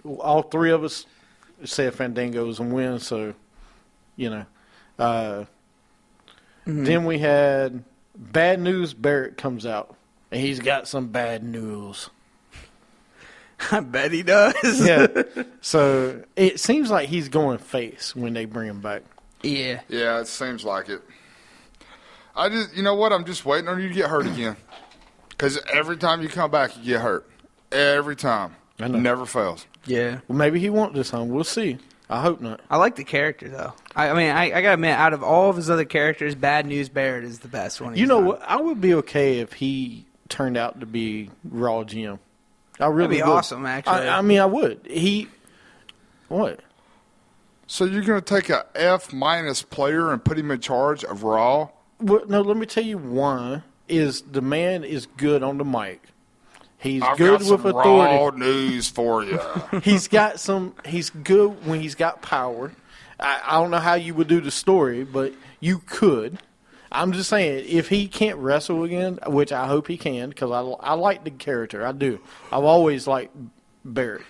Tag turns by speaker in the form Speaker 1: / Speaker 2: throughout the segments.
Speaker 1: all three of us said Fandango was a win, so, Then we had Bad News Barrett comes out, and he's got some bad news.
Speaker 2: I bet he does.
Speaker 1: Yeah. So it seems like he's going face when they bring him back.
Speaker 2: Yeah.
Speaker 3: Yeah, it seems like it. You know what? I'm just waiting on you to get hurt again. Because every time you come back, you get hurt. Every time.
Speaker 1: I know.
Speaker 3: Never fails.
Speaker 2: Yeah.
Speaker 1: Well, maybe he won't this time. We'll see. I hope not.
Speaker 2: I like the character, though. I mean, I got to admit, out of all of his other characters, Bad News Barrett is the best one.
Speaker 1: You know what? I would be okay if he turned out to be Raw GM. I really
Speaker 2: That'd be awesome, actually.
Speaker 1: I mean, I would. What?
Speaker 3: So you're going to take a F- player and put him in charge of Raw?
Speaker 1: Well, no, let me tell you why. Is the man is good on the mic. He's
Speaker 3: I've
Speaker 1: good
Speaker 3: got some
Speaker 1: with authority.
Speaker 3: Raw news for you.
Speaker 1: He's good when he's got power. I don't know how you would do the story, but you could. I'm just saying, if he can't wrestle again, which I hope he can, because I like the character. I do. I've always liked Barrett.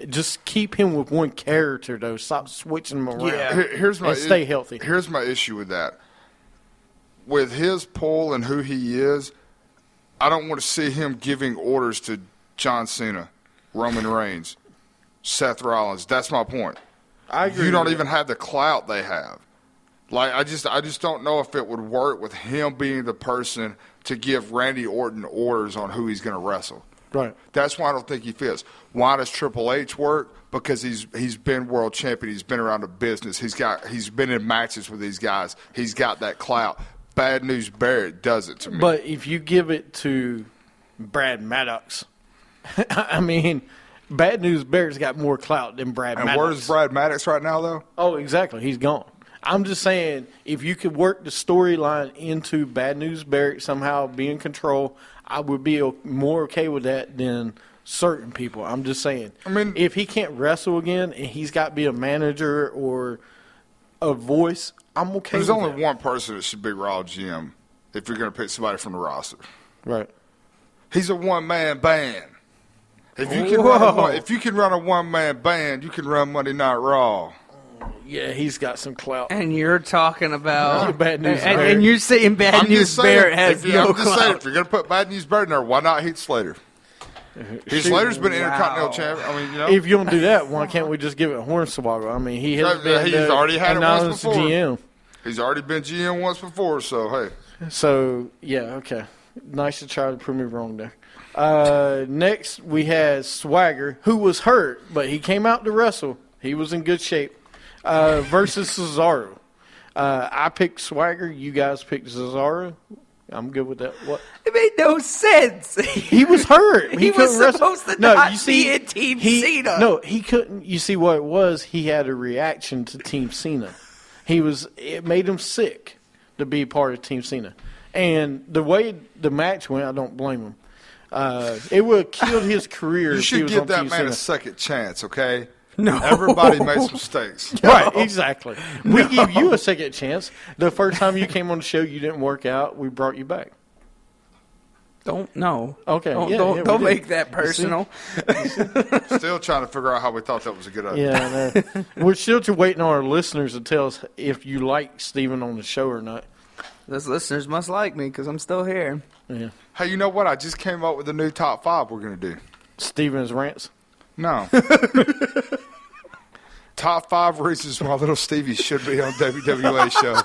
Speaker 1: Just keep him with one character, though. Stop switching him around.
Speaker 3: Yeah.
Speaker 1: Stay healthy.
Speaker 3: Here's my issue with that. With his pull and who he is, I don't want to see him giving orders to John Cena, Roman Reigns, Seth Rollins. That's my point.
Speaker 1: I agree.
Speaker 3: You don't even have the clout they have. Like I just don't know if it would work with him being the person to give Randy Orton orders on who he's going to wrestle.
Speaker 1: Right.
Speaker 3: That's why I don't think he fits. Why does Triple H work? Because he's been world champion. He's been around the business. He's been in matches with these guys. He's got that clout. Bad News Barrett does it to me.
Speaker 1: But if you give it to Brad Maddox, I mean, Bad News Barrett's got more clout than Brad Maddox.
Speaker 3: And where's Brad Maddox right now, though?
Speaker 1: Oh, exactly. He's gone. I'm just saying, if you could work the storyline into Bad News Barrett somehow be in control, I would be more okay with that than certain people. I'm just saying.
Speaker 3: I mean,
Speaker 1: if he can't wrestle again and he's got to be a manager or a voice, I'm okay with
Speaker 3: there's only
Speaker 1: that.
Speaker 3: one person that should be Raw GM if you're going to pick somebody from the roster.
Speaker 1: Right.
Speaker 3: He's a one-man band. If you can run a one-man band, you can run Monday Night Raw.
Speaker 1: Yeah, he's got some clout.
Speaker 2: And you're talking about
Speaker 1: Bad News Barrett.
Speaker 2: and you're saying Bad News Barrett has no
Speaker 3: I'm just saying,
Speaker 2: clout.
Speaker 3: if you're going to put Bad News Barrett in there, why not Heath Slater? Heath Slater's been Intercontinental champion. I mean,
Speaker 1: If you don't do that, why can't we just give it Hornswoggle? I mean, he's
Speaker 3: already had it once before.
Speaker 1: GM.
Speaker 3: He's already been GM once before, so hey.
Speaker 1: So yeah, okay. Nice to try to prove me wrong there. Next we had Swagger, who was hurt, but he came out to wrestle. He was in good shape. Versus Cesaro. I picked Swagger. You guys picked Cesaro. I'm good with that. What?
Speaker 2: It made no sense.
Speaker 1: He was hurt.
Speaker 2: He was supposed to not be in Team Cena.
Speaker 1: No, he couldn't. You see what it was? He had a reaction to Team Cena. It made him sick to be part of Team Cena. And the way the match went, I don't blame him. It would have killed his career.
Speaker 3: You should
Speaker 1: if he was
Speaker 3: give
Speaker 1: on
Speaker 3: that
Speaker 1: Team
Speaker 3: man
Speaker 1: Cena.
Speaker 3: a second chance, okay?
Speaker 2: No.
Speaker 3: Everybody makes mistakes.
Speaker 1: Right, exactly. We give you a second chance. The first time you came on the show, you didn't work out. We brought you back.
Speaker 2: No.
Speaker 1: Okay.
Speaker 2: Don't make that personal.
Speaker 3: Still trying to figure out how we thought that was a good idea.
Speaker 1: Yeah, no. We're still waiting on our listeners to tell us if you like Steven on the show or not.
Speaker 2: Those listeners must like me because I'm still here.
Speaker 1: Yeah.
Speaker 3: Hey, you know what? I just came up with a new top 5 we're going to do.
Speaker 1: Steven's rants.
Speaker 3: No. Top 5 reasons why little Stevie should be on WWA show.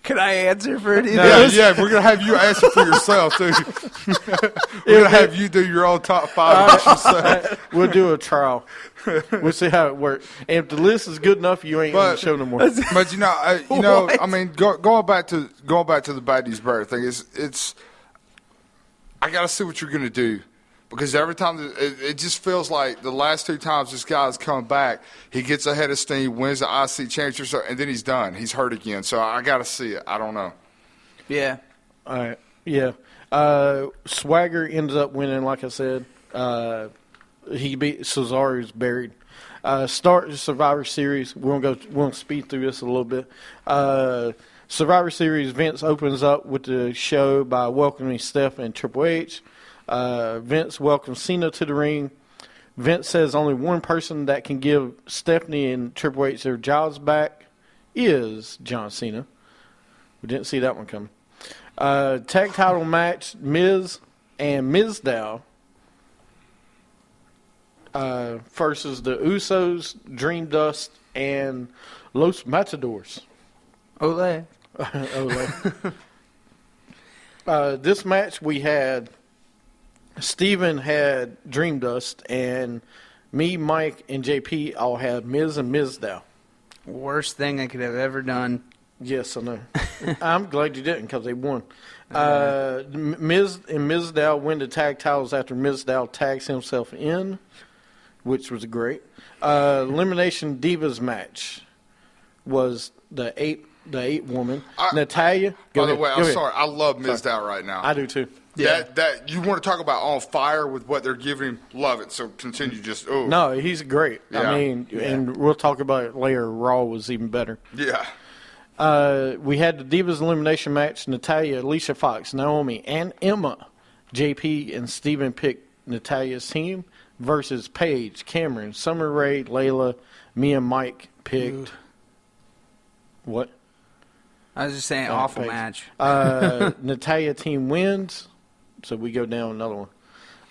Speaker 2: Can I answer for any of
Speaker 3: Yeah,
Speaker 2: this?
Speaker 3: yeah, we're going to have you answer for yourself, too. We're going to have you do your own top 5 yourself.
Speaker 1: We'll do a trial. We'll see how it works. And if the list is good enough, you ain't on the show no more.
Speaker 3: But I mean, going back to the Bad News Barrett thing, it's I got to see what you're going to do. Because every time it just feels like the last 2 times this guy's come back, he gets ahead of steam, wins the IC championship, and then he's done. He's hurt again. So I got to see it. I don't know.
Speaker 2: Yeah.
Speaker 1: All right. Yeah. Swagger ends up winning, like I said. He beat Cesaro's buried. Start the Survivor Series. We're gonna speed through this a little bit. Survivor Series, Vince opens up with the show by welcoming Steph and Triple H. Vince welcomes Cena to the ring. Vince says only one person that can give Stephanie and Triple H their jobs back is John Cena. We didn't see that one coming. Tag title match, Miz and Mizdow versus the Usos, Dream Dust, and Los Matadors.
Speaker 2: Ole.
Speaker 1: This match we had, Steven had Dream Dust, and me, Mike, and JP all had Miz and Mizdow.
Speaker 2: Worst thing I could have ever done.
Speaker 1: Yes, I know. I'm glad you didn't because they won. Miz and Mizdow win the tag titles after Mizdow tags himself in, which was great. Elimination Divas match was the eight woman. Natalia.
Speaker 3: By the way, I'm sorry. I love Mizdow right now.
Speaker 1: I do too.
Speaker 2: Yeah.
Speaker 3: That you want to talk about on fire with what they're giving him. Love it. So continue. Just
Speaker 1: No, he's great.
Speaker 3: Yeah.
Speaker 1: I mean, and we'll talk about it later. Raw was even better.
Speaker 3: Yeah.
Speaker 1: We had the Divas elimination match. Natalia, Alicia Fox, Naomi, and Emma. JP and Steven picked Natalia's team versus Paige, Cameron, Summer Rae, Layla. Me and Mike picked. What?
Speaker 2: I was just saying, awful
Speaker 1: Paige.
Speaker 2: match.
Speaker 1: Natalia team wins, so we go down another one.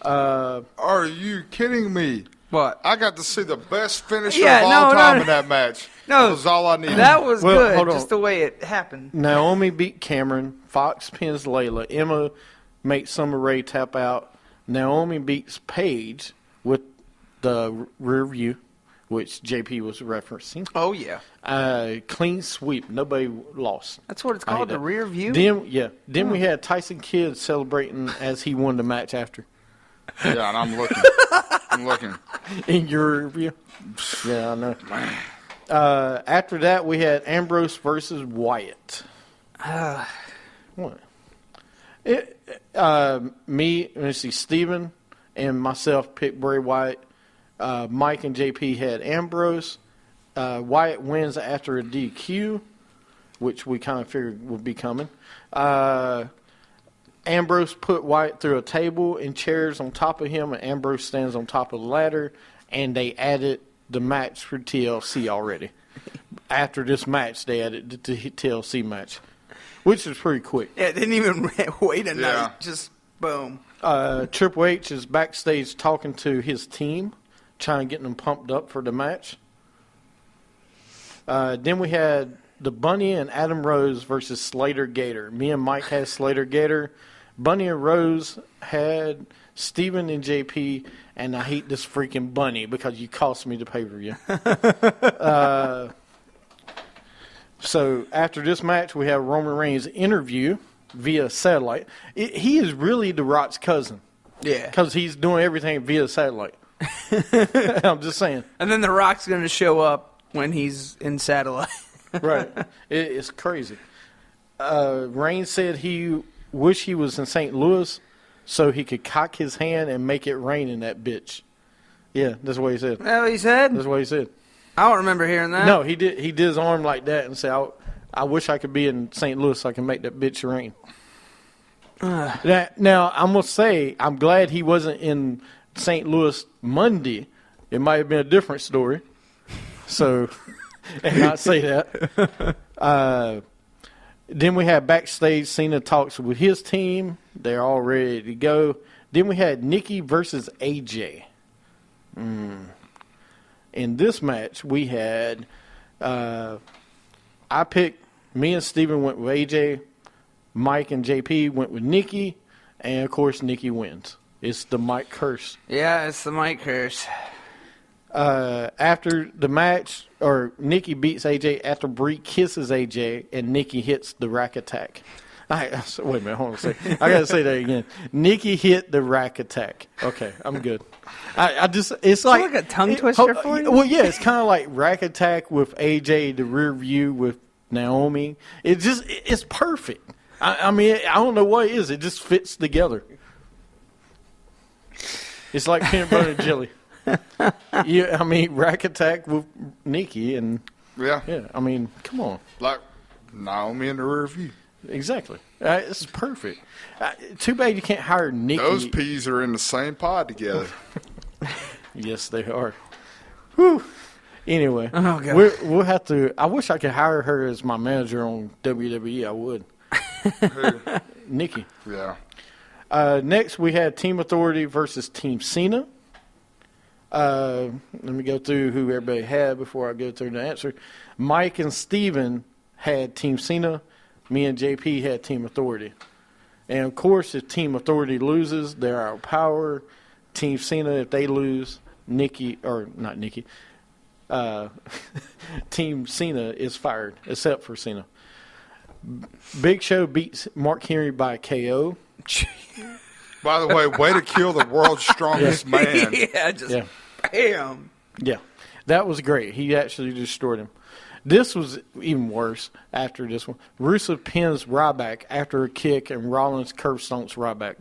Speaker 3: Are you kidding me?
Speaker 2: What?
Speaker 3: I got to see the best finisher
Speaker 2: Yeah,
Speaker 3: of all
Speaker 2: no,
Speaker 3: time
Speaker 2: no.
Speaker 3: in that match.
Speaker 2: No,
Speaker 3: that was all I needed.
Speaker 2: That was
Speaker 1: Well,
Speaker 2: good,
Speaker 1: hold on.
Speaker 2: just the way it happened.
Speaker 1: Naomi beat Cameron. Fox pins Layla. Emma makes Summer Rae tap out. Naomi beats Paige with the rear view, which JP was referencing.
Speaker 2: Oh, yeah.
Speaker 1: Clean sweep. Nobody lost.
Speaker 2: That's what it's
Speaker 1: I hate
Speaker 2: called, the
Speaker 1: that.
Speaker 2: rear view?
Speaker 1: Then we had Tyson Kidd celebrating as he won the match after.
Speaker 3: Yeah, and I'm looking. I'm looking.
Speaker 1: In your rear view? Yeah, I know. After that, we had Ambrose versus Wyatt. What? Let's see, Steven and myself picked Bray Wyatt. Mike and JP had Ambrose. Wyatt wins after a DQ, which we kind of figured would be coming. Ambrose put Wyatt through a table and chairs on top of him, and Ambrose stands on top of the ladder, and they added the match for TLC already. After this match, they added the TLC match, which was pretty quick.
Speaker 2: Yeah, it didn't even wait a
Speaker 3: Yeah.
Speaker 2: night. Just boom.
Speaker 1: Triple H is backstage talking to his team, trying to get them pumped up for the match. Then we had the Bunny and Adam Rose versus Slater Gator. Me and Mike had Slater Gator. Bunny and Rose had Steven and JP, and I hate this freaking Bunny because you cost me the pay-per-view. So after this match, we have Roman Reigns' interview via satellite. He is really The Rock's cousin
Speaker 2: Yeah.
Speaker 1: because he's doing everything via satellite. I'm just saying.
Speaker 2: And then The Rock's going to show up when he's in satellite.
Speaker 1: Right. It's crazy. Reigns said he wished he was in St. Louis so he could cock his hand and make it rain in that bitch. Yeah, that's what he said.
Speaker 2: That's what he said?
Speaker 1: That's what he said.
Speaker 2: I don't remember hearing that.
Speaker 1: No, he did. He did his arm like that and said, I wish I could be in St. Louis so I can make that bitch rain. Now, I'm going to say, I'm glad he wasn't in St. Louis Monday. It might have been a different story. So, and not say that. Then we had backstage Cena talks with his team. They're all ready to go. Then we had Nikki versus AJ. In this match, we had, I picked, me and Steven went with AJ. Mike and JP went with Nikki. And, of course, Nikki wins. It's the Mike curse.
Speaker 2: Yeah, it's the Mike curse.
Speaker 1: After the match, or Nikki beats AJ after Brie kisses AJ, and Nikki hits the rack attack. Wait a minute, hold on a second. I got to say that again. Nikki hit the rack attack. Okay, I'm good. It's like
Speaker 2: a tongue twister for you?
Speaker 1: Well, yeah, it's kind of like rack attack with AJ, the rear view with Naomi. It's perfect. I mean, I don't know what it is. It just fits together. It's like peanut butter and jelly. Yeah, I mean, rack attack with Nikki, and
Speaker 3: Yeah.
Speaker 1: I mean, come on.
Speaker 3: Like Naomi in the rear view.
Speaker 1: Exactly. It's perfect. Too bad you can't hire Nikki.
Speaker 3: Those peas are in the same pod together.
Speaker 1: Yes, they are. Whew. Anyway,
Speaker 2: Oh, God.
Speaker 1: we'll have to. I wish I could hire her as my manager on WWE. I would. Nikki.
Speaker 3: Yeah.
Speaker 1: Next, we had Team Authority versus Team Cena. Let me go through who everybody had before I go through the answer. Mike and Steven had Team Cena. Me and JP had Team Authority. And, of course, if Team Authority loses, they're our power. Team Cena, if they lose, Team Cena is fired, except for Cena. Big Show beats Mark Henry by KO.
Speaker 3: By the way to kill the world's strongest man.
Speaker 2: Bam.
Speaker 1: Yeah, that was great. He actually destroyed him. This was even worse after this one. Rusev pins Ryback after a kick, and Rollins curb stomps Ryback.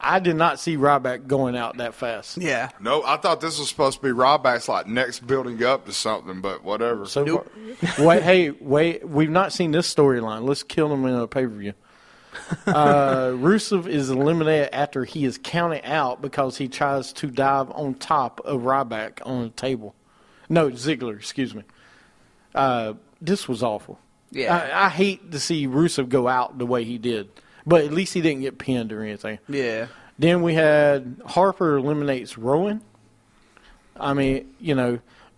Speaker 1: I did not see Ryback going out that fast.
Speaker 2: Yeah.
Speaker 3: No, I thought this was supposed to be Ryback's like next building up to something, but whatever.
Speaker 1: So, wait, we've not seen this storyline. Let's kill him in a pay-per-view. Rusev is eliminated after he is counted out because he tries to dive on top of Ryback on the table. No, Ziggler, excuse me. This was awful.
Speaker 2: Yeah.
Speaker 1: I hate to see Rusev go out the way he did, but at least he didn't get pinned or anything.
Speaker 2: Yeah.
Speaker 1: Then we had Harper eliminates Rowan. I mean,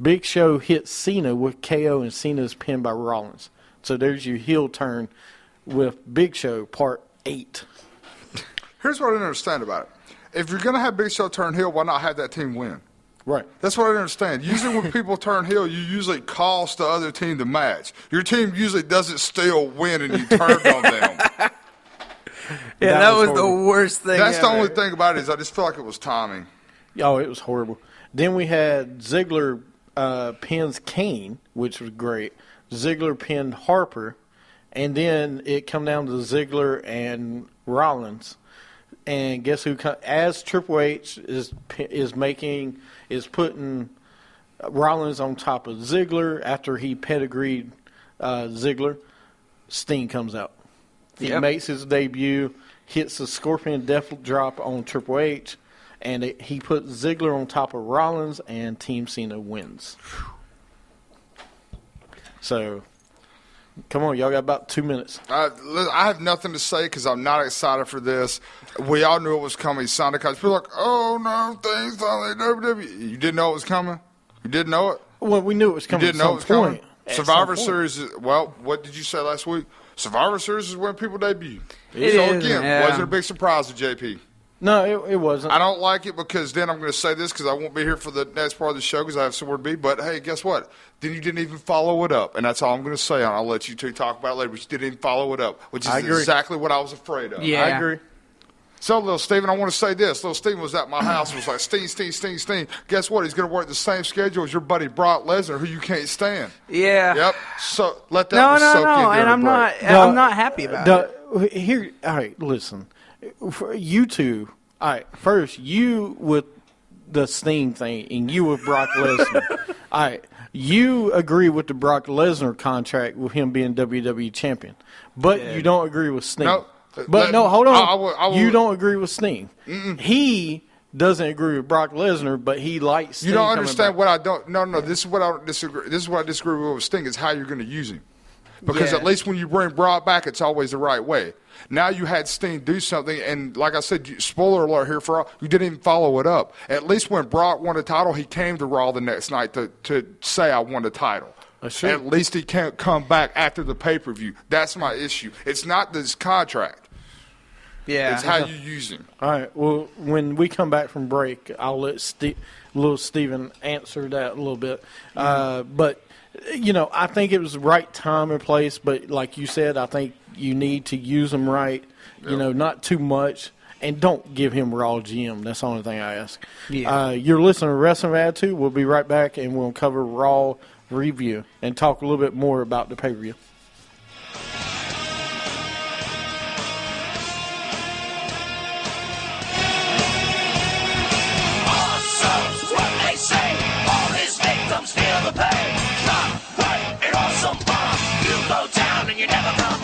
Speaker 1: Big Show hits Cena with KO, and Cena's pinned by Rollins. So there's your heel turn with Big Show, part 8.
Speaker 3: Here's what I don't understand about it. If you're going to have Big Show turn heel, why not have that team win?
Speaker 1: Right.
Speaker 3: That's what I don't understand. Usually when people turn heel, you usually cost the other team the match. Your team usually doesn't still win and you turned on them.
Speaker 2: Yeah, that was the worst thing
Speaker 3: That's
Speaker 2: ever.
Speaker 3: the only thing about it is I just feel like it was timing.
Speaker 1: Oh, it was horrible. Then we had Ziggler pins Kane, which was great. Ziggler pinned Harper. And then it come down to Ziggler and Rollins, and guess who? As Triple H is putting Rollins on top of Ziggler after he pedigreed Ziggler, Sting comes out. He makes his debut, hits the Scorpion Death Drop on Triple H, and he puts Ziggler on top of Rollins, and Team Cena wins. So. Come on, y'all got about 2 minutes.
Speaker 3: I have nothing to say because I'm not excited for this. We all knew it was coming. Sonic, people like, oh no, things on the WWE. You didn't know it was coming? You didn't know it?
Speaker 1: Well, we knew it was coming.
Speaker 3: You didn't know it was coming? Survivor
Speaker 1: some
Speaker 3: Series is, well, what did you say last week? Survivor Series is when people debut.
Speaker 2: It
Speaker 3: so
Speaker 2: is,
Speaker 3: again,
Speaker 2: yeah.
Speaker 3: wasn't a big surprise to JP.
Speaker 1: No, it wasn't.
Speaker 3: I don't like it because then I'm going to say this because I won't be here for the next part of the show because I have somewhere to be. But, hey, guess what? Then you didn't even follow it up. And that's all I'm going to say. And I'll let you two talk about it later. But you didn't even follow it up, which is exactly what I was afraid of.
Speaker 2: Yeah.
Speaker 1: I agree.
Speaker 3: So, little Steven, I want to say this. Little Steven was at my house and was like, Steen. Guess what? He's going to work the same schedule as your buddy Brock Lesnar, who you can't stand.
Speaker 2: Yeah.
Speaker 3: Yep. So, let that soak in.
Speaker 2: No, and I'm not happy about it.
Speaker 1: Here, all right, listen. For you two, all right, first, you with the Sting thing and you with Brock Lesnar. All right, you agree with the Brock Lesnar contract with him being WWE champion, but you don't agree with Sting.
Speaker 3: No.
Speaker 1: But no, hold on.
Speaker 3: I will,
Speaker 1: you don't agree with Sting. He doesn't agree with Brock Lesnar, but he likes Sting.
Speaker 3: You don't understand what I don't. No. This is what I don't disagree. This is what I disagree with Sting is how you're going to use him, because at least when you bring Brock back, it's always the right way. Now you had Sting do something, and like I said, spoiler alert here for all, you didn't even follow it up. At least when Brock won the title, he came to Raw the next night to say, I won the title. At least he can't come back after the pay-per-view. That's my issue. It's not this contract.
Speaker 2: Yeah.
Speaker 3: It's how you use him.
Speaker 1: All right. Well, when we come back from break, I'll let little Steven answer that a little bit. But, I think it was the right time and place. But like you said, I think you need to use them right, not too much. And don't give him Raw GM. That's the only thing I ask.
Speaker 2: Yeah.
Speaker 1: You're listening to Wrestling Attitude. We'll be right back, and we'll cover Raw review and talk a little bit more about the pay-per-view.
Speaker 4: Awesome's what they say. All his victims feel the pain. Not right and awesome bomb. You go down and you never come